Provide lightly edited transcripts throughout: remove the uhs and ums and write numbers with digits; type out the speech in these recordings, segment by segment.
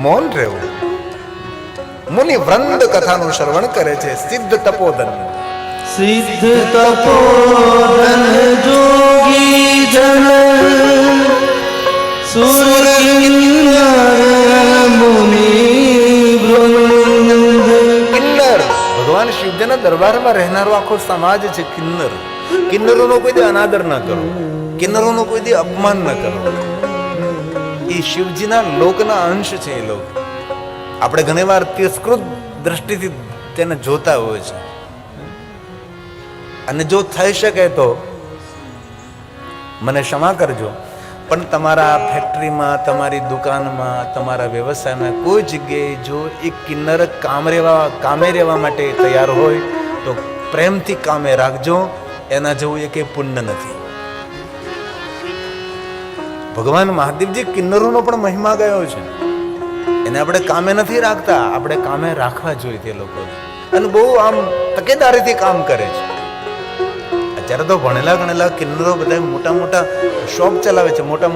મૌન રહેવું. મુનિ વૃંદ કથાનું શ્રવણ કરે છે. સિદ્ધ તપોધન, સિદ્ધ તપોધન જોગી જન સુર કિન્નર મુનિ વૃંદ. કિન્નર ભગવાન શિવજીના દરબારમાં રહેનારો આખો સમાજ છે. કિન્નર, કિન્નરોનો કોઈ દી અનાદર ન કરો, કિન્નરોનો કોઈ દી અપમાન ન કરો. એ શિવજીના લોકના અંશ છે. એ લોક આપણે ઘણીવાર તિરસ્કૃત દ્રષ્ટિથી તેને જોતા હોય છે. અને જો થઈ શકે તો મને ક્ષમા કરજો, પણ તમારા ફેક્ટરીમાં, તમારી દુકાનમાં, તમારા વ્યવસાયમાં કોઈ જગ્યાએ જો એક કિન્નર કામે રહેવા માટે તૈયાર હોય તો પ્રેમથી કામે રાખજો. એના જેવું એ કંઈ પુણ્ય નથી. ભગવાન મહાદેવજી કિન્નરોનો પણ મહિમા ગયો છે. એને આપણે કામે નથી રાખતા, આપણે કામે રાખવા જોઈએ તે લોકોને. અને બહુ આમ તકેદારીથી કામ કરે છે. અત્યારે તો ભણેલા ગણેલા કિન્નરો બધા મોટા મોટા શોપ ચલાવે છે, મોટા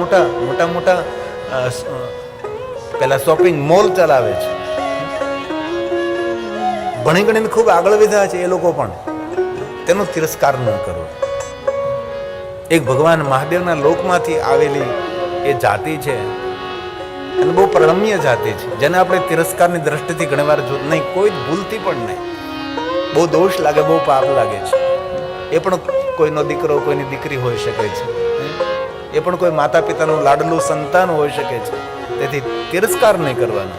મોટા પેલા શોપિંગ મોલ ચલાવે છે. ભણી ગણીને ખૂબ આગળ વધ્યા છે એ લોકો, પણ તેનો તિરસ્કાર ન કરો. એક ભગવાન મહાદેવના લોકમાંથી આવેલી એ જાતિ છે, અને બહુ પ્રણમ્ય જાતિ છે, જેને આપણે તિરસ્કારની દ્રષ્ટિથી ઘણીવાર જોત નહીં, કોઈ ભૂલથી પણ નહીં. બહુ દોષ લાગે, બહુ પાપ લાગે છે. એ પણ કોઈનો દીકરો, કોઈની દીકરી હોઈ શકે છે. એ પણ કોઈ માતા પિતાનું લાડલું સંતાન હોઈ શકે છે. તેથી તિરસ્કાર નહીં કરવાનો.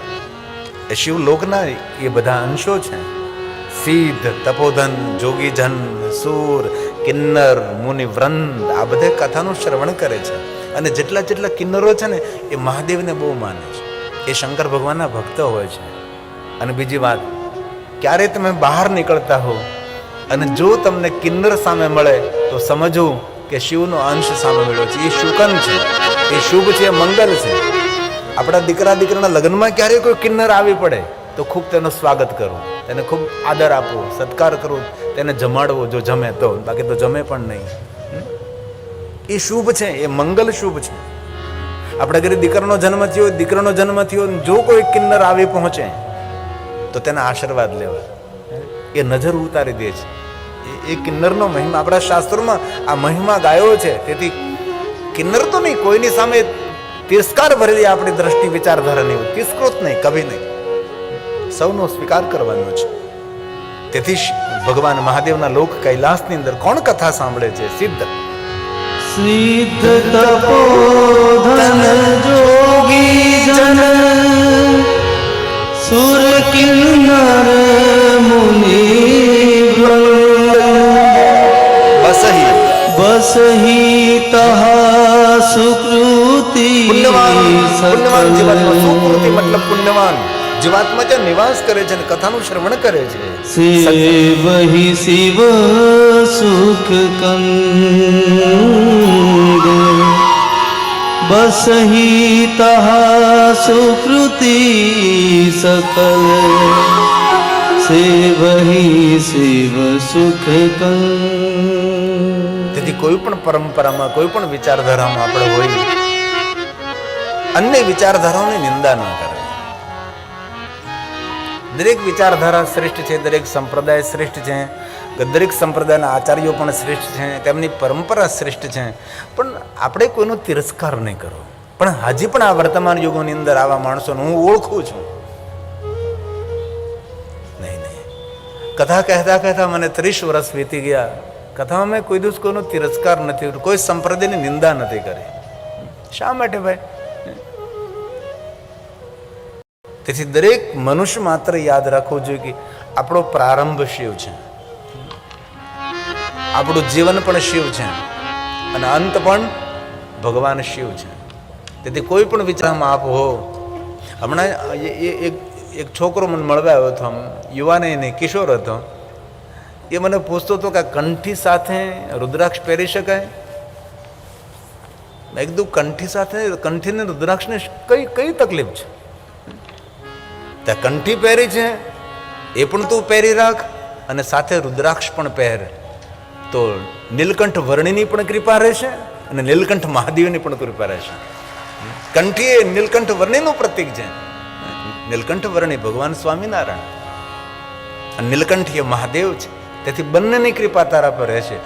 એ શિવલોકના એ બધા અંશો છે. સિદ્ધ, તપોધન, જોગીજન, સૂર, કિન્નર, મુનિ વૃંદ આ બધે કથાનું શ્રવણ કરે છે. અને જેટલા કિન્નરો છે ને એ મહાદેવને બહુ માને છે. એ શંકર ભગવાનના ભક્ત હોય છે. અને બીજી વાત, ક્યારે તમે બહાર નીકળતા હો અને જો તમને કિન્નર સામે મળે તો સમજવું કે શિવનો અંશ સામે મળ્યો છે. એ શુકન છે, એ શુભ છે, એ મંગલ છે. આપણા દીકરાના લગ્નમાં ક્યારેય કોઈ કિન્નર આવી પડે તો ખૂબ તેનું સ્વાગત કરવું, તેને ખૂબ આદર આપવો, સત્કાર કરવો, તેને જમાડવો જો જમે તો, બાકી તો જમે પણ નહીં. એ શુભ છે, એ મંગલ શુભ છે. આપણે ઘરે દીકરાનો જન્મ થયો, જો કોઈ કિન્નર આવી પહોંચે તો તેના આશીર્વાદ લેવા, એ નજર ઉતારી દે છે. એ કિન્નરનો મહિમા આપણા શાસ્ત્રોમાં આ મહિમા ગાયો છે. તેથી કિન્નર તો નહીં, કોઈની સામે તિરસ્કાર ભરેલી આપણી દ્રષ્ટિ વિચારધારા નહીં, તિરસ્કૃત નહીં, કભી નહીં. સૌનો સ્વીકાર કરવાનો છે. તેથી ભગવાન મહાદેવના લોક કૈલાસની અંદર કોણ કથા સાંભળે છે? સિદ્ધ, સિદ્ધ તપોધન જોગી જન સુર કિન્નર મુનિ વૃંદ. બસહી તહા સુકૃતિ. પુણ્યવાન જીવાત્મા, સુકૃતિ મતલબ પુણ્યવાન જીવાત્મા ત્યાં નિવાસ કરે છે અને કથાનું શ્રવણ કરે છે. સેવહી શિવ સુખ કંદ. બસહી તહા સુકૃતિ સકલ. સેવહી શિવ સુખ કંદ. તેથી કોઈ પણ પરંપરામાં, કોઈ પણ વિચારધારામાં આપણે હોય, અન્ય વિચારધારાઓની નિંદા ન કરે. દરેક વિચારધારા શ્રેષ્ઠ છે, દરેક સંપ્રદાય શ્રેષ્ઠ છે, દરેક સંપ્રદાયના આચાર્યો પણ શ્રેષ્ઠ છે, તેમની પરંપરા શ્રેષ્ઠ છે. પણ આપણે કોઈનો તિરસ્કાર નહીં કરો. પણ હજી પણ આ વર્તમાન યુગોની અંદર આવા માણસોને હું ઓળખું છું. નહીં, કથા કહેતા મને 30 વર્ષ વીતી ગયા. કથામાં મેં કોઈ દિવસ કોઈનો તિરસ્કાર નથી, કોઈ સંપ્રદાયની નિંદા નથી કરી. શા માટે ભાઈ? તેથી દરેક મનુષ્ય માત્ર યાદ રાખવું જોઈએ કે આપણો પ્રારંભ શિવ છે, આપણું જીવન પણ શિવ છે અને અંત પણ ભગવાન શિવ છે. તેથી કોઈ પણ વિચારમાં આપ હો. હમણાં એક છોકરો મને મળવા આવ્યો હતો, યુવાન નહીં, કિશોર હતો. એ મને પૂછતો હતો કે કંઠી સાથે રુદ્રાક્ષ પહેરી શકાય? મેં કીધું કંઠી સાથે, કંઠીને રુદ્રાક્ષને કઈ તકલીફ છે? ત્યાં કંઠી પહેરી છે એ પણ તું પહેરી રાખ અને સાથે રુદ્રાક્ષ પણ પહેર, તો નીલકંઠ વર્ણિની પણ કૃપા રહેશે અને નીલકંઠ મહાદેવની પણ કૃપા રહેશે. કંઠી એ નીલકંઠ વર્ણિનું પ્રતીક છે. નીલકંઠ વર્ણી ભગવાન સ્વામિનારાયણ, અને નીલકંઠ એ મહાદેવ છે. તેથી બંનેની કૃપા તારા પર રહેશે.